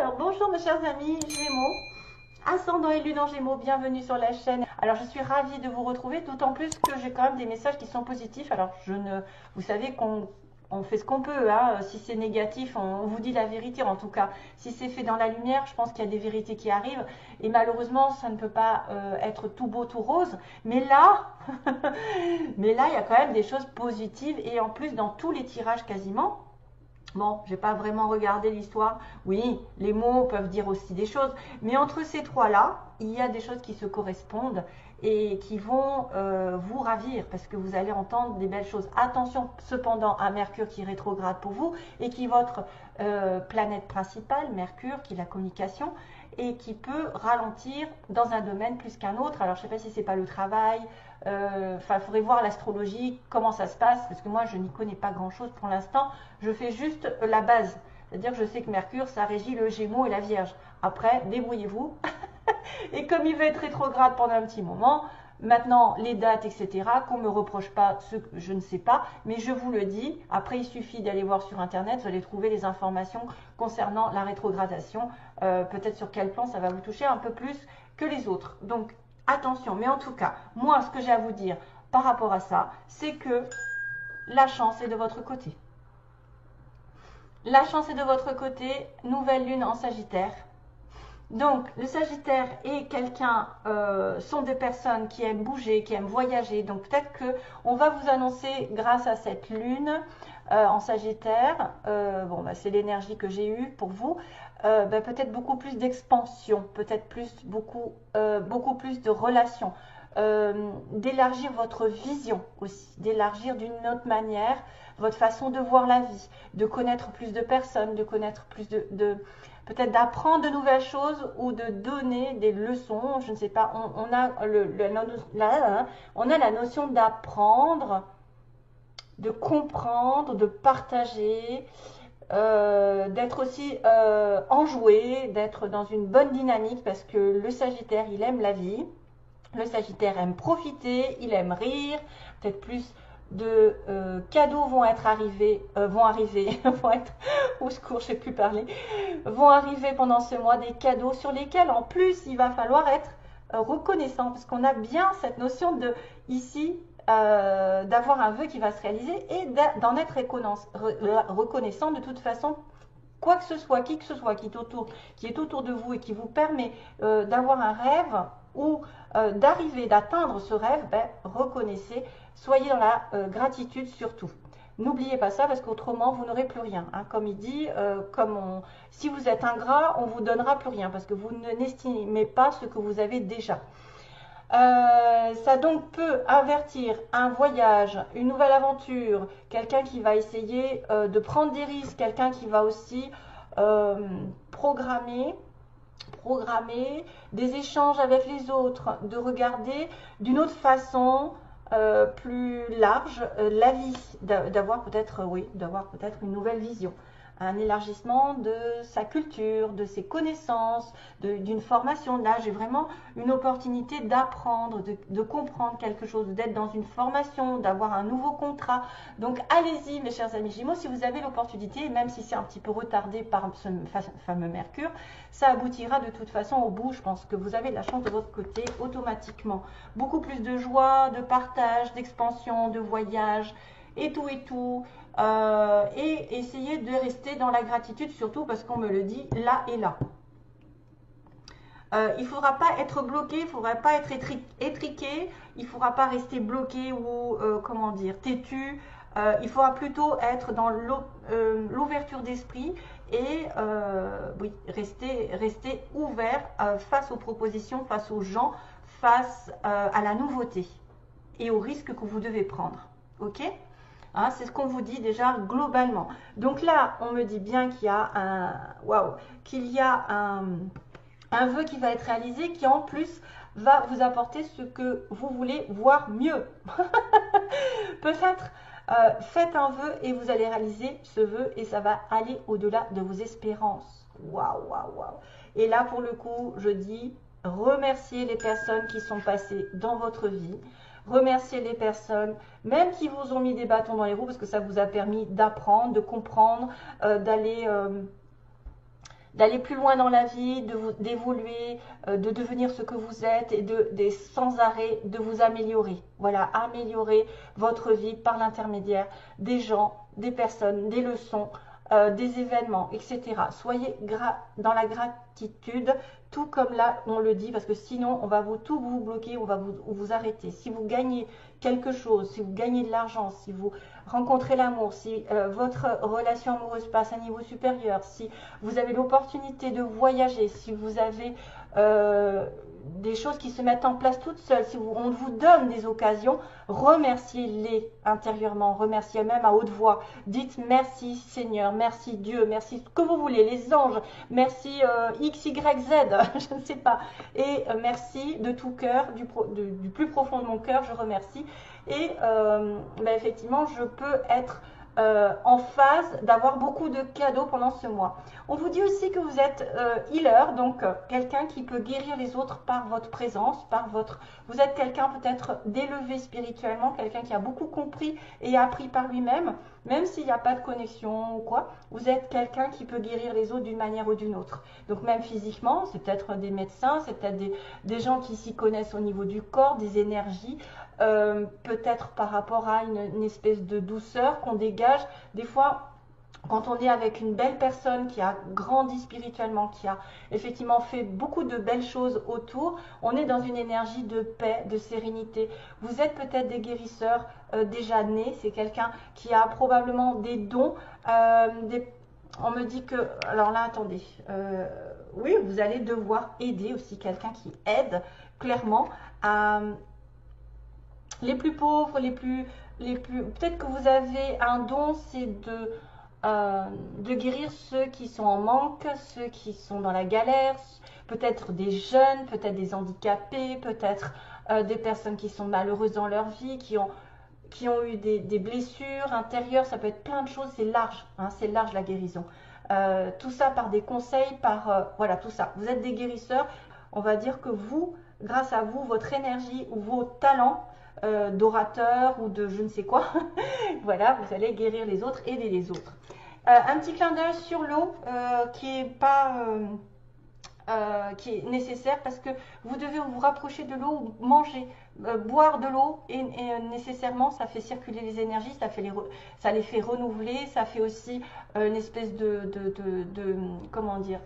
Alors bonjour mes chers amis Gémeaux, ascendant et lune en Gémeaux, bienvenue sur la chaîne. Alors je suis ravie de vous retrouver, d'autant plus que j'ai quand même des messages qui sont positifs. Alors vous savez qu'on fait ce qu'on peut, hein. Si c'est négatif, on vous dit la vérité. En tout cas, si c'est fait dans la lumière, je pense qu'il y a des vérités qui arrivent. Et malheureusement, ça ne peut pas être tout beau, tout rose. Mais là, il y a quand même des choses positives. Et en plus, dans tous les tirages quasiment. Bon, je n'ai pas vraiment regardé l'histoire. Oui, les mots peuvent dire aussi des choses. Mais entre ces trois-là, il y a des choses qui se correspondent et qui vont vous ravir parce que vous allez entendre des belles choses. Attention cependant à Mercure qui rétrograde pour vous et qui est votre planète principale, Mercure, qui est la communication et qui peut ralentir dans un domaine plus qu'un autre. Alors, je ne sais pas si c'est pas le travail. Il faudrait voir l'astrologie, comment ça se passe, parce que moi, je n'y connais pas grand-chose pour l'instant. Je fais juste la base. C'est-à-dire que je sais que Mercure, ça régit le Gémeaux et la Vierge. Après, débrouillez-vous. Et comme il va être rétrograde pendant un petit moment, maintenant, les dates, etc., qu'on ne me reproche pas ce que je ne sais pas, mais je vous le dis. Après, il suffit d'aller voir sur Internet, vous allez trouver les informations concernant la rétrogradation. Peut-être sur quel plan ça va vous toucher un peu plus que les autres. Donc, attention. Mais en tout cas, moi, ce que j'ai à vous dire par rapport à ça, c'est que la chance est de votre côté. La chance est de votre côté. Nouvelle lune en Sagittaire. Donc, le Sagittaire et quelqu'un sont des personnes qui aiment bouger, qui aiment voyager. Donc, peut-être qu'on va vous annoncer, grâce à cette lune en Sagittaire, c'est l'énergie que j'ai eue pour vous, peut-être beaucoup plus d'expansion, peut-être beaucoup plus de relations, d'élargir votre vision aussi, d'élargir d'une autre manière votre façon de voir la vie, de connaître plus de personnes, de connaître plus peut-être d'apprendre de nouvelles choses ou de donner des leçons. Je ne sais pas, on a la notion d'apprendre, de comprendre, de partager, d'être aussi enjoué, d'être dans une bonne dynamique parce que le Sagittaire, il aime la vie. Le Sagittaire aime profiter, il aime rire, peut-être plus de cadeaux vont arriver, vont être, au secours, je ne sais plus parler, vont arriver pendant ce mois, des cadeaux sur lesquels en plus il va falloir être reconnaissant, parce qu'on a bien cette notion de ici, d'avoir un vœu qui va se réaliser et d'en être reconnaissant de toute façon. Quoi que ce soit, qui que ce soit qui est autour de vous et qui vous permet d'avoir un rêve ou d'atteindre ce rêve, reconnaissez, soyez dans la gratitude surtout. N'oubliez pas ça parce qu'autrement vous n'aurez plus rien. Hein. Comme il dit, si vous êtes ingrat, on ne vous donnera plus rien parce que vous n'estimez pas ce que vous avez déjà. Ça donc peut avertir un voyage, une nouvelle aventure, quelqu'un qui va essayer de prendre des risques, quelqu'un qui va aussi programmer des échanges avec les autres, de regarder d'une autre façon plus large la vie, d'avoir peut-être une nouvelle vision, un élargissement de sa culture, de ses connaissances, d'une formation. Là, j'ai vraiment une opportunité d'apprendre, de comprendre quelque chose, d'être dans une formation, d'avoir un nouveau contrat. Donc, allez-y, mes chers amis Gémeaux, si vous avez l'opportunité, même si c'est un petit peu retardé par ce fameux Mercure, ça aboutira de toute façon au bout. Je pense que vous avez de la chance de votre côté automatiquement. Beaucoup plus de joie, de partage, d'expansion, de voyage, et tout. Et essayer de rester dans la gratitude, surtout parce qu'on me le dit là et là. Il ne faudra pas être bloqué, il ne faudra pas être étriqué, il ne faudra pas rester bloqué ou, têtu. Il faudra plutôt être dans l'ouverture d'esprit et rester ouvert face aux propositions, face aux gens, face à la nouveauté et aux risques que vous devez prendre. Ok ? Hein, c'est ce qu'on vous dit déjà globalement. Donc là, on me dit bien qu'il y a un vœu qui va être réalisé, qui en plus va vous apporter ce que vous voulez voir mieux. Peut-être faites un vœu et vous allez réaliser ce vœu et ça va aller au-delà de vos espérances. Waouh. Et là, pour le coup, je dis remerciez les personnes qui sont passées dans votre vie. Remerciez les personnes, même qui vous ont mis des bâtons dans les roues, parce que ça vous a permis d'apprendre, de comprendre, d'aller d'aller plus loin dans la vie, d'évoluer, de devenir ce que vous êtes et sans arrêt de vous améliorer. Voilà, améliorer votre vie par l'intermédiaire des gens, des personnes, des leçons, des événements, etc. Soyez dans la gratitude, tout comme là on le dit, parce que sinon on va tout vous bloquer, on va vous arrêter. Si vous gagnez quelque chose, si vous gagnez de l'argent, si vous rencontrez l'amour, si votre relation amoureuse passe à un niveau supérieur, si vous avez l'opportunité de voyager, si vous avez des choses qui se mettent en place toutes seules, si on vous donne des occasions, remerciez-les intérieurement, remerciez même à haute voix. Dites merci Seigneur, merci Dieu, merci ce que vous voulez, les anges, merci X, Y, Z, je ne sais pas. Et merci de tout cœur, du plus profond de mon cœur, je remercie. Et effectivement, je peux être en phase d'avoir beaucoup de cadeaux pendant ce mois. On vous dit aussi que vous êtes healer, donc quelqu'un qui peut guérir les autres par votre présence, vous êtes quelqu'un peut-être d'élevé spirituellement, quelqu'un qui a beaucoup compris et appris par lui-même, même s'il n'y a pas de connexion ou quoi, vous êtes quelqu'un qui peut guérir les autres d'une manière ou d'une autre. Donc même physiquement, c'est peut-être des médecins, c'est peut-être des gens qui s'y connaissent au niveau du corps, des énergies, peut-être par rapport à une espèce de douceur qu'on dégage. Des fois, quand on est avec une belle personne qui a grandi spirituellement, qui a effectivement fait beaucoup de belles choses autour, on est dans une énergie de paix, de sérénité. Vous êtes peut-être des guérisseurs déjà nés, c'est quelqu'un qui a probablement des dons, on me dit que, alors là attendez, oui, vous allez devoir aider aussi quelqu'un qui aide clairement à les plus pauvres, peut-être que vous avez un don, c'est de guérir ceux qui sont en manque, ceux qui sont dans la galère, peut-être des jeunes, peut-être des handicapés, peut-être des personnes qui sont malheureuses dans leur vie, qui ont eu des blessures intérieures, ça peut être plein de choses, c'est large, hein, c'est large la guérison. Tout ça par des conseils, voilà, tout ça. Vous êtes des guérisseurs, on va dire que vous, grâce à vous, votre énergie ou vos talents, d'orateur ou de je ne sais quoi, voilà, vous allez guérir les autres, aider les autres. Un petit clin d'œil sur l'eau qui est nécessaire parce que vous devez vous rapprocher de l'eau, manger, boire de l'eau et nécessairement ça fait circuler les énergies, ça les fait renouveler, ça fait aussi une espèce de comment dire,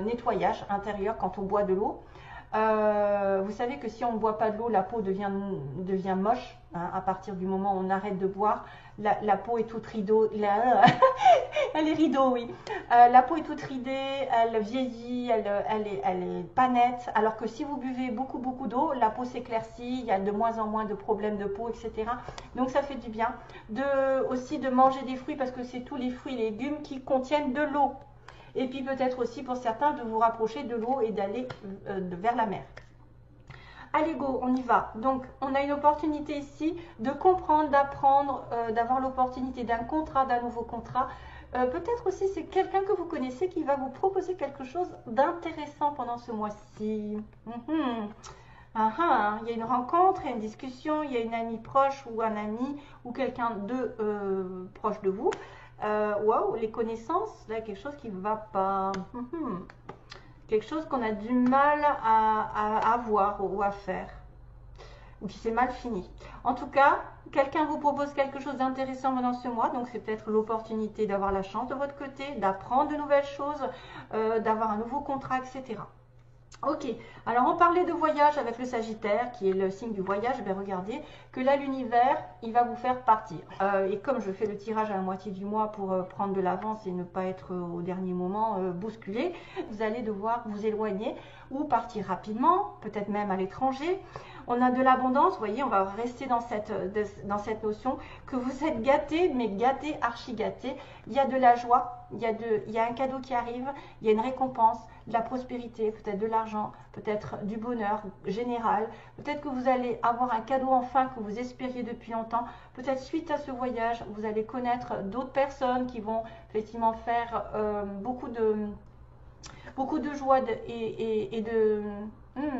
nettoyage intérieur quand on boit de l'eau. Vous savez que si on ne boit pas de l'eau, la peau devient moche, hein, à partir du moment où on arrête de boire. La peau est toute rideau, elle est rideau, oui. La peau est toute ridée, elle vieillit, elle est pas nette. Alors que si vous buvez beaucoup d'eau, la peau s'éclaircit, il y a de moins en moins de problèmes de peau, etc. Donc ça fait du bien. Aussi de manger des fruits parce que c'est tous les fruits et légumes qui contiennent de l'eau. Et puis peut-être aussi pour certains de vous rapprocher de l'eau et d'aller vers la mer. Allez go, on y va. Donc on a une opportunité ici de comprendre, d'apprendre, d'avoir l'opportunité d'un nouveau contrat. Peut-être aussi c'est quelqu'un que vous connaissez qui va vous proposer quelque chose d'intéressant pendant ce mois-ci. Il y a une rencontre, il y a une discussion, il y a une amie proche ou un ami ou quelqu'un de proche de vous. Waouh, les connaissances, là, quelque chose qui ne va pas. Quelque chose qu'on a du mal à avoir ou à faire. Ou qui s'est mal fini. En tout cas, quelqu'un vous propose quelque chose d'intéressant pendant ce mois. Donc, c'est peut-être l'opportunité d'avoir la chance de votre côté, d'apprendre de nouvelles choses, d'avoir un nouveau contrat, etc. Ok, alors on parlait de voyage avec le Sagittaire, qui est le signe du voyage. Regardez que là, l'univers, il va vous faire partir. Et comme je fais le tirage à la moitié du mois pour prendre de l'avance et ne pas être au dernier moment bousculé, vous allez devoir vous éloigner ou partir rapidement, peut-être même à l'étranger. On a de l'abondance, vous voyez, on va rester dans cette notion que vous êtes gâté, mais gâté, archi gâté. Il y a de la joie, il y a un cadeau qui arrive, il y a une récompense, de la prospérité, peut-être de l'argent, peut-être du bonheur général. Peut-être que vous allez avoir un cadeau enfin que vous espériez depuis longtemps. Peut-être suite à ce voyage, vous allez connaître d'autres personnes qui vont effectivement faire beaucoup de joie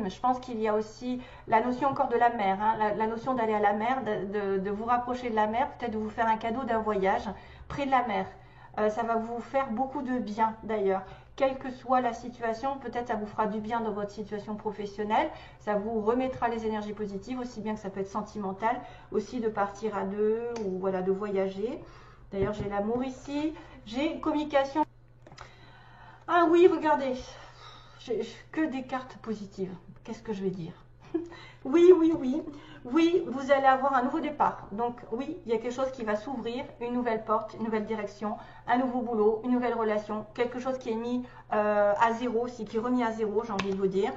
je pense qu'il y a aussi la notion encore de la mer, hein, la notion d'aller à la mer, de vous rapprocher de la mer, peut-être de vous faire un cadeau d'un voyage près de la mer. Ça va vous faire beaucoup de bien d'ailleurs. Quelle que soit la situation, peut-être ça vous fera du bien dans votre situation professionnelle. Ça vous remettra les énergies positives, aussi bien que ça peut être sentimental, aussi de partir à deux ou voilà, de voyager. D'ailleurs, j'ai l'amour ici. J'ai communication. Ah oui, regardez. Que des cartes positives. Qu'est-ce que je vais dire? Oui, oui, oui. Oui, vous allez avoir un nouveau départ. Donc oui, il y a quelque chose qui va s'ouvrir, une nouvelle porte, une nouvelle direction, un nouveau boulot, une nouvelle relation, quelque chose qui est mis à zéro, qui est remis à zéro, j'ai envie de vous dire.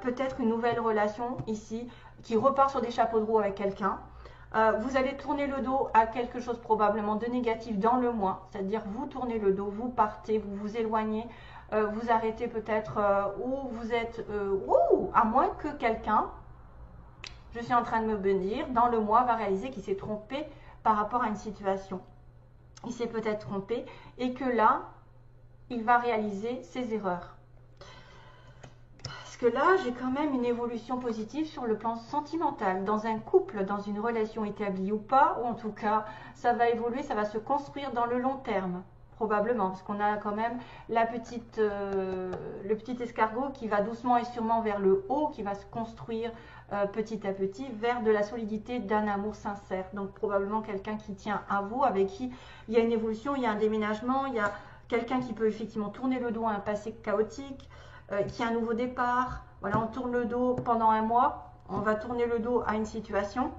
Peut-être une nouvelle relation ici qui repart sur des chapeaux de roue avec quelqu'un. Vous allez tourner le dos à quelque chose probablement de négatif dans le mois, c'est-à-dire vous tournez le dos, vous partez, vous vous éloignez, vous arrêtez peut-être où vous êtes, à moins que quelqu'un, je suis en train de me dire, dans le mois va réaliser qu'il s'est trompé par rapport à une situation. Il s'est peut-être trompé et que là, il va réaliser ses erreurs. Parce que là, j'ai quand même une évolution positive sur le plan sentimental. Dans un couple, dans une relation établie ou pas, ou en tout cas, ça va évoluer, ça va se construire dans le long terme. Probablement, parce qu'on a quand même le petit escargot qui va doucement et sûrement vers le haut, qui va se construire petit à petit vers de la solidité d'un amour sincère. Donc probablement quelqu'un qui tient à vous, avec qui il y a une évolution, il y a un déménagement, il y a quelqu'un qui peut effectivement tourner le dos à un passé chaotique, qui a un nouveau départ. Voilà, on tourne le dos pendant un mois, on va tourner le dos à une situation.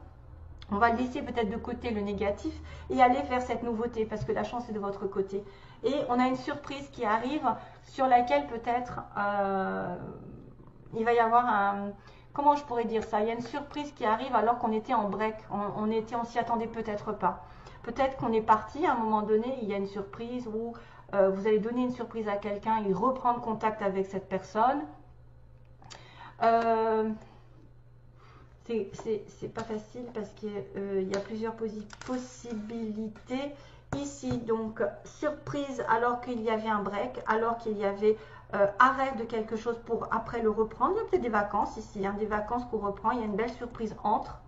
On va laisser peut-être de côté le négatif et aller vers cette nouveauté parce que la chance est de votre côté. Et on a une surprise qui arrive sur laquelle peut-être il va y avoir un... Comment je pourrais dire ça? Il y a une surprise qui arrive alors qu'on était en break. On s'y attendait peut-être pas. Peut-être qu'on est parti à un moment donné, il y a une surprise où vous allez donner une surprise à quelqu'un, il reprend contact avec cette personne. C'est pas facile parce qu'il y a plusieurs possibilités ici. Donc, surprise alors qu'il y avait un break, alors qu'il y avait arrêt de quelque chose pour après le reprendre. Il y a peut-être des vacances ici, hein, des vacances qu'on reprend. Il y a une belle surprise entre.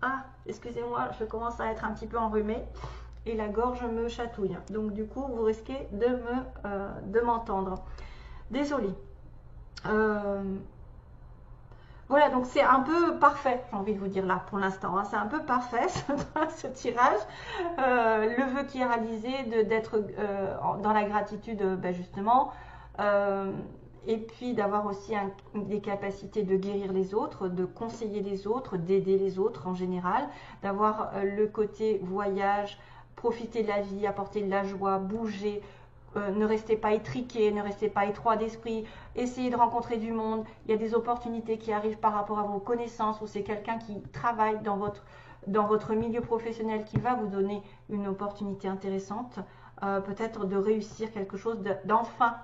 Ah, excusez-moi, je commence à être un petit peu enrhumée et la gorge me chatouille. Donc, du coup, vous risquez de m'entendre. Désolée. Voilà, donc c'est un peu parfait, j'ai envie de vous dire là, pour l'instant. Hein, c'est un peu parfait, ce tirage. Le vœu qui est réalisé d'être dans la gratitude, justement. Et puis d'avoir aussi des capacités de guérir les autres, de conseiller les autres, d'aider les autres en général. D'avoir le côté voyage, profiter de la vie, apporter de la joie, bouger. Ne restez pas étriqués, ne restez pas étroit d'esprit, essayez de rencontrer du monde. Il y a des opportunités qui arrivent par rapport à vos connaissances ou c'est quelqu'un qui travaille dans votre milieu professionnel qui va vous donner une opportunité intéressante, peut-être de réussir quelque chose, d'enfin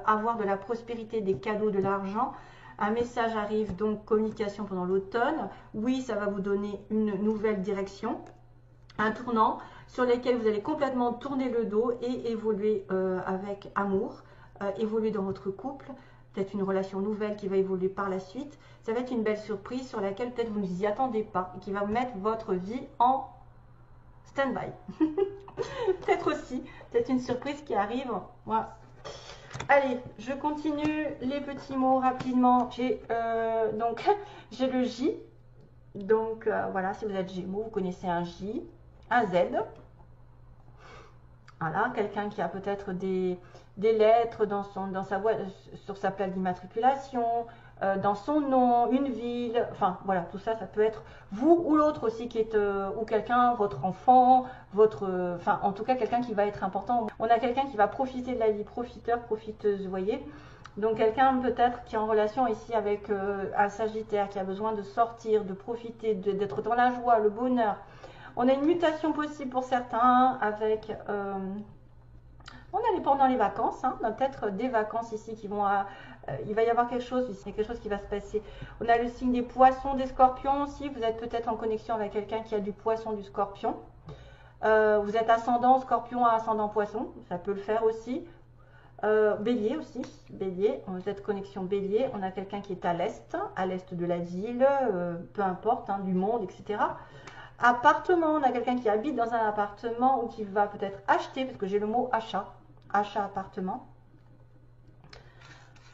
avoir de la prospérité, des cadeaux, de l'argent. Un message arrive, donc communication pendant l'automne. Oui, ça va vous donner une nouvelle direction, un tournant sur lesquels vous allez complètement tourner le dos et évoluer avec amour, évoluer dans votre couple, peut-être une relation nouvelle qui va évoluer par la suite. Ça va être une belle surprise sur laquelle peut-être vous ne vous y attendez pas et qui va mettre votre vie en stand-by. Peut-être aussi, peut-être une surprise qui arrive. Voilà. Allez, je continue les petits mots rapidement. J'ai le J. Donc voilà, si vous êtes Gémeaux, vous connaissez un J, un Z. Voilà, quelqu'un qui a peut-être des lettres sur sa plaque d'immatriculation, dans son nom, une ville, enfin voilà, tout ça, ça peut être vous ou l'autre aussi qui est, ou quelqu'un, votre enfant, enfin en tout cas quelqu'un qui va être important. On a quelqu'un qui va profiter de la vie, profiteur, profiteuse, vous voyez. Donc quelqu'un peut-être qui est en relation ici avec un Sagittaire, qui a besoin de sortir, de profiter, d'être dans la joie, le bonheur. On a une mutation possible pour certains avec... on a pendant les vacances, hein, on a peut-être des vacances ici qui vont... il va y avoir quelque chose ici, quelque chose qui va se passer. On a le signe des poissons, des scorpions aussi. Vous êtes peut-être en connexion avec quelqu'un qui a du poisson, du scorpion. Vous êtes ascendant scorpion à ascendant poisson, ça peut le faire aussi. Bélier aussi, Bélier, vous êtes connexion Bélier, on a quelqu'un qui est à l'est de la ville, peu importe, hein, du monde, etc. Appartement, on a quelqu'un qui habite dans un appartement ou qui va peut-être acheter, parce que j'ai le mot achat, achat appartement.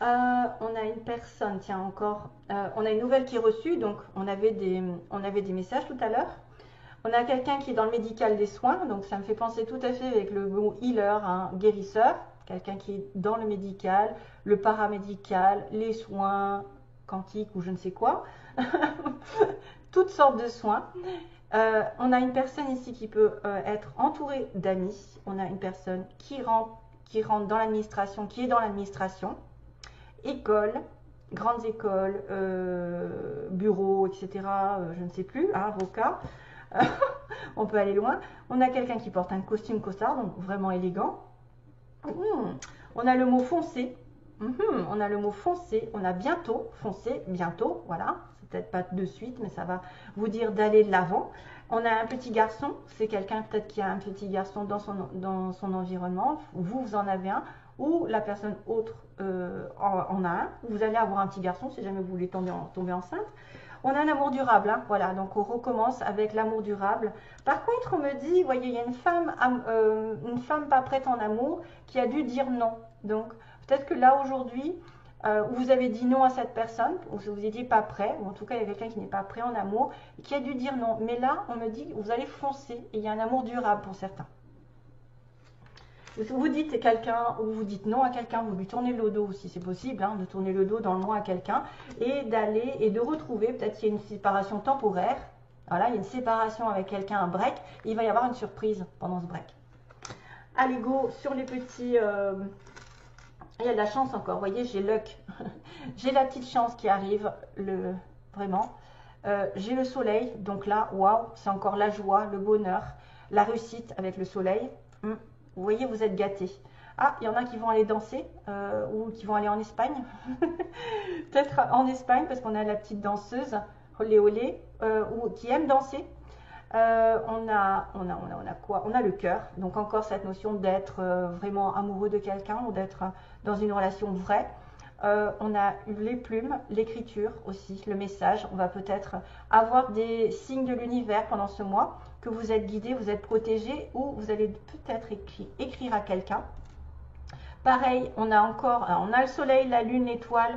On a une personne, tiens encore, on a une nouvelle qui est reçue, donc on avait des messages tout à l'heure. On a quelqu'un qui est dans le médical des soins, donc ça me fait penser tout à fait avec le mot healer, hein, guérisseur. Quelqu'un qui est dans le médical, le paramédical, les soins quantiques ou je ne sais quoi. Toutes sortes de soins. On a une personne ici qui peut être entourée d'amis. On a une personne qui rentre dans l'administration, qui est dans l'administration. École, grandes écoles, bureaux, etc. Je ne sais plus, hein, avocat. On peut aller loin. On a quelqu'un qui porte un costume costard, donc vraiment élégant. On a le mot foncé. On a le mot foncé. On a bientôt, foncé, bientôt, voilà. C'est peut-être pas de suite, mais ça va vous dire d'aller de l'avant. On a un petit garçon. C'est quelqu'un peut-être qui a un petit garçon dans son environnement. Vous en avez un. Ou la personne autre en a un. Vous allez avoir un petit garçon si jamais vous voulez tomber enceinte. On a un amour durable, hein, voilà, donc on recommence avec l'amour durable. Par contre, on me dit, vous voyez, il y a une femme pas prête en amour qui a dû dire non. Donc, peut-être que là, aujourd'hui, vous avez dit non à cette personne, ou vous étiez pas prêt, ou en tout cas, il y a quelqu'un qui n'est pas prêt en amour, et qui a dû dire non. Mais là, on me dit que vous allez foncer, et il y a un amour durable pour certains. Vous dites quelqu'un ou vous dites non à quelqu'un, vous lui tournez le dos aussi, c'est possible, hein, de tourner le dos dans le non à quelqu'un et d'aller et de retrouver, peut-être qu'il y a une séparation temporaire, voilà, il y a une séparation avec quelqu'un, un break, il va y avoir une surprise pendant ce break. Allez, go sur les petits, il y a de la chance encore, vous voyez, j'ai luck, j'ai la petite chance qui arrive, vraiment, j'ai le soleil, donc là, waouh, c'est encore la joie, le bonheur, la réussite avec le soleil. Vous voyez, vous êtes gâtés. Ah, il y en a qui vont aller danser ou qui vont aller en Espagne. Peut-être en Espagne parce qu'on a la petite danseuse, olé olé, ou qui aime danser. On a quoi? On a le cœur. Donc encore cette notion d'être vraiment amoureux de quelqu'un ou d'être dans une relation vraie. On a les plumes, l'écriture aussi, le message. On va peut-être avoir des signes de l'univers pendant ce mois, que vous êtes guidé, vous êtes protégé, ou vous allez peut-être écrire à quelqu'un. Pareil, on a le soleil, la lune, l'étoile.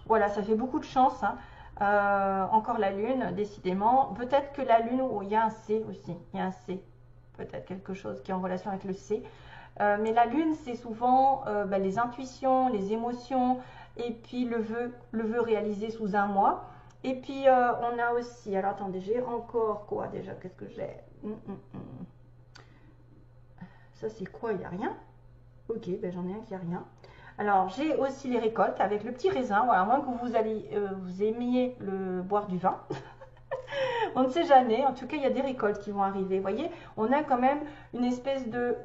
Voilà, ça fait beaucoup de chance. Hein. Encore la lune, décidément. Peut-être que la lune, il y a un C aussi. Il y a un C. Peut-être quelque chose qui est en relation avec le C. Mais la lune, c'est souvent les intuitions, les émotions, et puis le vœu réalisé sous un mois. Et puis, on a aussi, alors attendez, j'ai encore quoi déjà? Qu'est-ce que j'ai? Ça, c'est quoi? Il n'y a rien? Ok, ben j'en ai un qui a rien. Alors, j'ai aussi les récoltes avec le petit raisin. Voilà, à moins que vous aimiez boire du vin. On ne sait jamais. En tout cas, il y a des récoltes qui vont arriver. Vous voyez, on a quand même une espèce de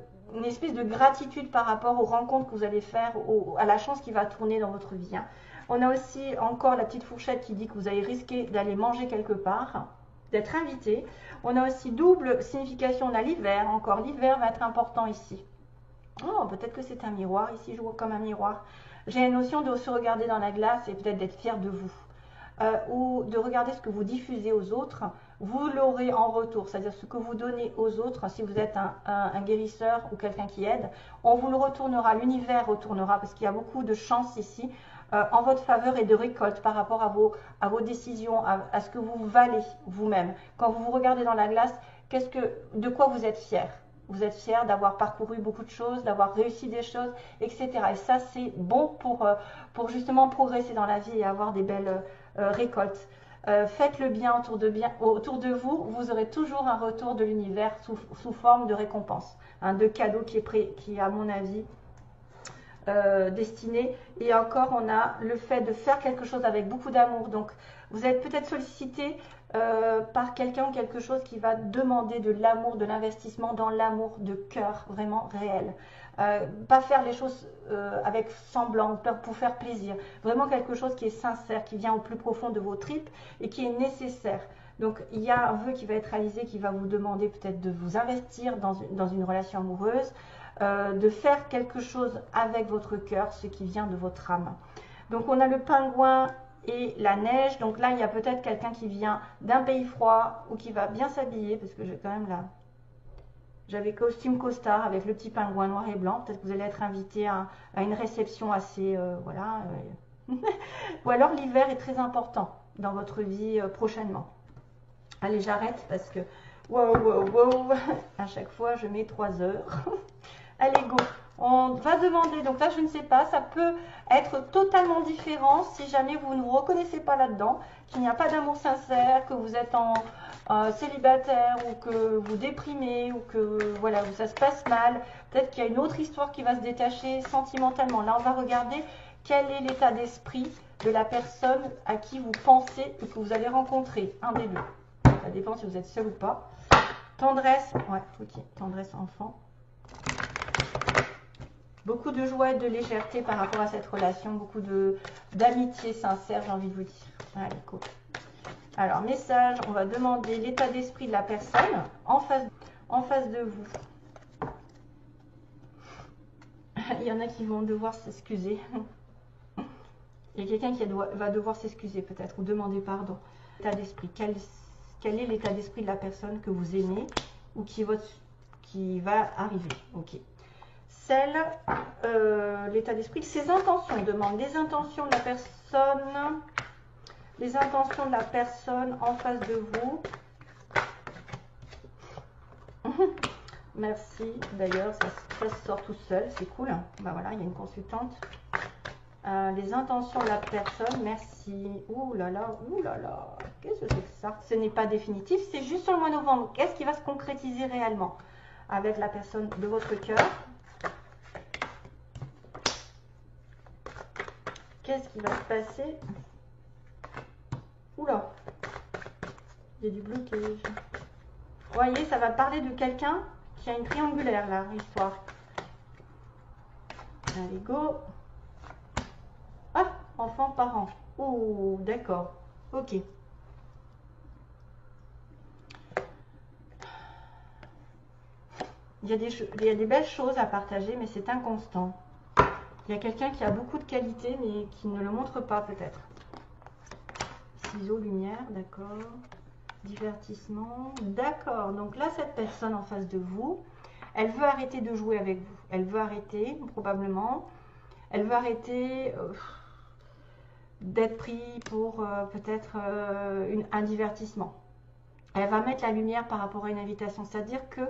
gratitude par rapport aux rencontres que vous allez faire, à la chance qui va tourner dans votre vie. Hein. On a aussi encore la petite fourchette qui dit que vous allez risquer d'aller manger quelque part, d'être invité. On a aussi double signification, on a l'hiver, encore l'hiver va être important ici. Oh, peut-être que c'est un miroir, ici je vois comme un miroir. J'ai la notion de se regarder dans la glace et peut-être d'être fier de vous. Ou de regarder ce que vous diffusez aux autres, vous l'aurez en retour, c'est-à-dire ce que vous donnez aux autres, si vous êtes un guérisseur ou quelqu'un qui aide, on vous le retournera, l'univers retournera, parce qu'il y a beaucoup de chance ici, en votre faveur et de récolte par rapport à vos décisions, à ce que vous valez vous-même. Quand vous vous regardez dans la glace, de quoi vous êtes fier? Vous êtes fier d'avoir parcouru beaucoup de choses, d'avoir réussi des choses, etc. Et ça, c'est bon pour justement progresser dans la vie et avoir des belles récoltes. Faites le bien autour de vous, vous aurez toujours un retour de l'univers sous forme de récompense, hein, de cadeau qui est à mon avis destiné. Et encore, on a le fait de faire quelque chose avec beaucoup d'amour. Donc, vous êtes peut-être sollicité par quelqu'un ou quelque chose qui va demander de l'amour, de l'investissement dans l'amour de cœur, vraiment réel. Pas faire les choses avec semblant, pour faire plaisir. Vraiment quelque chose qui est sincère, qui vient au plus profond de vos tripes et qui est nécessaire. Donc, il y a un vœu qui va être réalisé, qui va vous demander peut-être de vous investir dans une relation amoureuse, de faire quelque chose avec votre cœur, ce qui vient de votre âme. Donc, on a le pingouin et la neige. Donc là, il y a peut-être quelqu'un qui vient d'un pays froid ou qui va bien s'habiller, parce que j'ai quand même là... J'avais costume costard avec le petit pingouin noir et blanc. Peut-être que vous allez être invité à une réception assez... voilà. Ou alors l'hiver est très important dans votre vie prochainement. Allez, j'arrête parce que... Wow, wow, wow. À chaque fois, je mets 3 heures. Allez, go. On va demander, donc là je ne sais pas, ça peut être totalement différent si jamais vous ne vous reconnaissez pas là-dedans, qu'il n'y a pas d'amour sincère, que vous êtes en célibataire ou que vous déprimez ou que voilà, ça se passe mal. Peut-être qu'il y a une autre histoire qui va se détacher sentimentalement. Là on va regarder quel est l'état d'esprit de la personne à qui vous pensez et que vous allez rencontrer, un des deux. Ça dépend si vous êtes seul ou pas. Tendresse, ouais, ok, tendresse enfant. Beaucoup de joie et de légèreté par rapport à cette relation, beaucoup d'amitié sincère, j'ai envie de vous dire. Allez, cool. Alors, message, on va demander l'état d'esprit de la personne en face de vous. Il y en a qui vont devoir s'excuser. Il y a quelqu'un qui va devoir s'excuser peut-être ou demander pardon. L'état d'esprit, quel est l'état d'esprit de la personne que vous aimez ou qui va arriver. Ok. L'état d'esprit, ses intentions, demande les intentions de la personne, les intentions de la personne en face de vous. Merci, d'ailleurs, ça se sort tout seul, c'est cool. Ben voilà, il y a une consultante. Les intentions de la personne, merci. Ouh là là, qu'est-ce que c'est que ça? Ce n'est pas définitif, c'est juste sur le mois de novembre. Qu'est-ce qui va se concrétiser réellement avec la personne de votre cœur? Qu'est-ce qui va se passer? Oula, il y a du blocage. Vous voyez, ça va parler de quelqu'un qui a une triangulaire là, histoire. Allez, go. Ah, enfant, parent. Oh, d'accord. Ok. Il y a des belles choses à partager, mais c'est inconstant. Il y a quelqu'un qui a beaucoup de qualités, mais qui ne le montre pas peut-être. Ciseaux, lumière, d'accord. Divertissement, d'accord. Donc là, cette personne en face de vous, elle veut arrêter de jouer avec vous. Elle veut arrêter, probablement. Elle veut arrêter d'être pris pour peut-être un divertissement. Elle va mettre la lumière par rapport à une invitation. C'est-à-dire que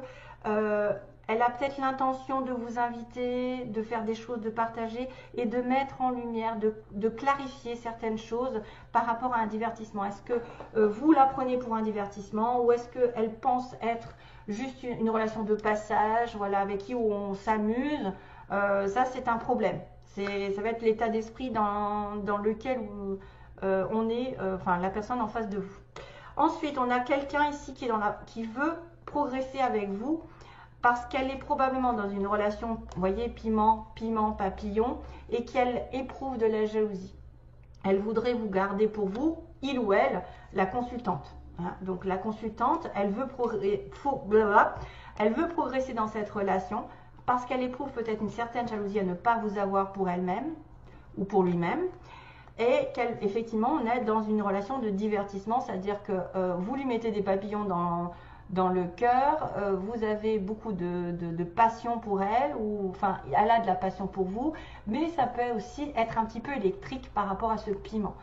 elle a peut-être l'intention de vous inviter, de faire des choses, de partager et de mettre en lumière, de clarifier certaines choses par rapport à un divertissement. Est-ce que vous la prenez pour un divertissement ou est-ce qu'elle pense être juste une relation de passage, voilà, avec qui on s'amuse? Ça, c'est un problème. Ça va être l'état d'esprit dans lequel on est, enfin, la personne en face de vous. Ensuite, on a quelqu'un ici qui veut progresser avec vous parce qu'elle est probablement dans une relation, vous voyez, piment, papillon, et qu'elle éprouve de la jalousie. Elle voudrait vous garder pour vous, il ou elle, la consultante. Hein. Donc la consultante, elle veut progresser dans cette relation parce qu'elle éprouve peut-être une certaine jalousie à ne pas vous avoir pour elle-même ou pour lui-même. Et qu'effectivement, on est dans une relation de divertissement, c'est-à-dire que vous lui mettez des papillons dans le cœur, vous avez beaucoup de passion pour elle, ou enfin, elle a de la passion pour vous, mais ça peut aussi être un petit peu électrique par rapport à ce piment.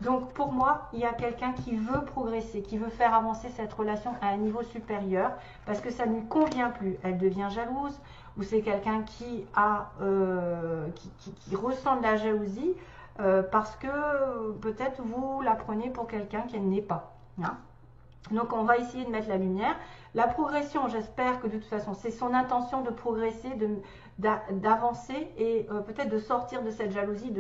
Donc pour moi, il y a quelqu'un qui veut progresser, qui veut faire avancer cette relation à un niveau supérieur, parce que ça ne lui convient plus. Elle devient jalouse, ou c'est quelqu'un qui ressent de la jalousie, parce que peut-être vous la prenez pour quelqu'un qu'elle n'est pas. Hein. Donc on va essayer de mettre la lumière. La progression, j'espère que de toute façon, c'est son intention de progresser, d'avancer et peut-être de sortir de cette jalousie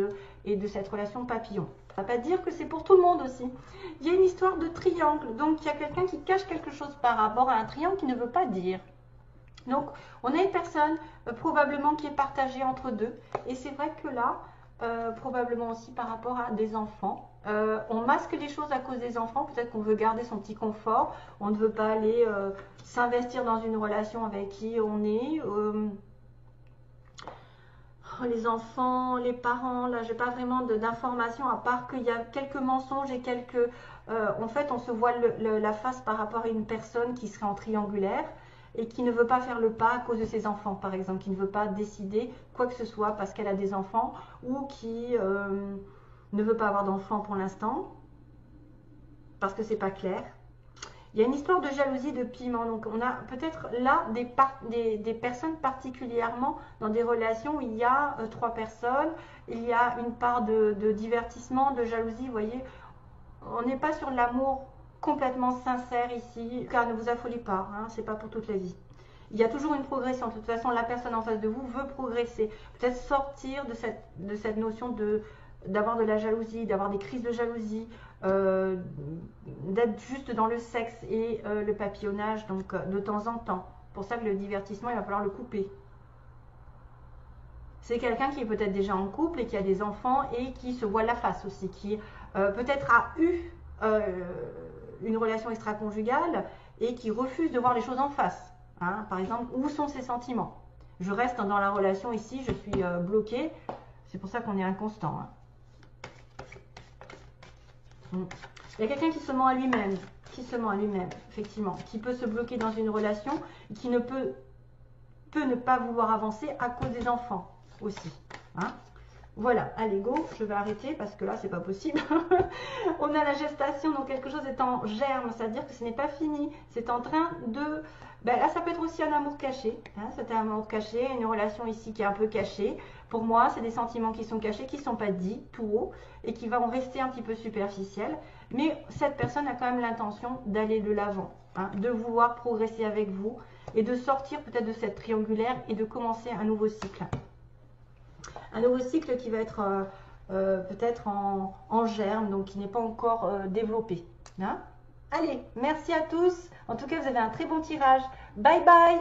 et de cette relation papillon. Ça ne va pas dire que c'est pour tout le monde aussi. Il y a une histoire de triangle, donc il y a quelqu'un qui cache quelque chose par rapport à un triangle qui ne veut pas dire. Donc on a une personne probablement qui est partagée entre deux et c'est vrai que là, probablement aussi par rapport à des enfants. On masque les choses à cause des enfants, peut-être qu'on veut garder son petit confort, on ne veut pas aller s'investir dans une relation avec qui on est. les enfants, les parents, là j'ai pas vraiment d'informations à part qu'il y a quelques mensonges et quelques... en fait on se voit la face par rapport à une personne qui serait en triangulaire et qui ne veut pas faire le pas à cause de ses enfants par exemple, qui ne veut pas décider quoi que ce soit parce qu'elle a des enfants ou qui ne veut pas avoir d'enfants pour l'instant parce que c'est pas clair. Il y a une histoire de jalousie, de piment. Donc, on a peut-être là des personnes particulièrement dans des relations où il y a 3 personnes. Il y a une part de divertissement, de jalousie. Vous voyez, on n'est pas sur l'amour complètement sincère ici. Car ne vous affolez pas, hein, c'est pas pour toute la vie. Il y a toujours une progression. De toute façon, la personne en face de vous veut progresser. Peut-être sortir de cette notion d'avoir de la jalousie, d'avoir des crises de jalousie, d'être juste dans le sexe et le papillonnage, donc de temps en temps. Pour ça que le divertissement, il va falloir le couper. C'est quelqu'un qui est peut-être déjà en couple et qui a des enfants et qui se voit la face aussi, qui peut-être a eu une relation extra-conjugale et qui refuse de voir les choses en face. Hein. Par exemple, où sont ses sentiments? Je reste dans la relation ici, je suis bloquée. C'est pour ça qu'on est inconstant. Hein. Il y a quelqu'un qui se ment à lui-même, effectivement, qui peut se bloquer dans une relation, qui ne peut ne pas vouloir avancer à cause des enfants aussi. Hein. Voilà, allez go, je vais arrêter parce que là c'est pas possible. On a la gestation, donc quelque chose est en germe, c'est-à-dire que ce n'est pas fini, c'est en train de... Ben là ça peut être aussi un amour caché, hein, c'est un amour caché, une relation ici qui est un peu cachée. Pour moi c'est des sentiments qui sont cachés, qui ne sont pas dits tout haut et qui vont rester un petit peu superficiels. Mais cette personne a quand même l'intention d'aller de l'avant, hein, de vouloir progresser avec vous et de sortir peut-être de cette triangulaire et de commencer un nouveau cycle. Un nouveau cycle qui va être peut-être en germe, donc qui n'est pas encore développé. Hein. Allez, merci à tous. En tout cas, vous avez un très bon tirage. Bye bye.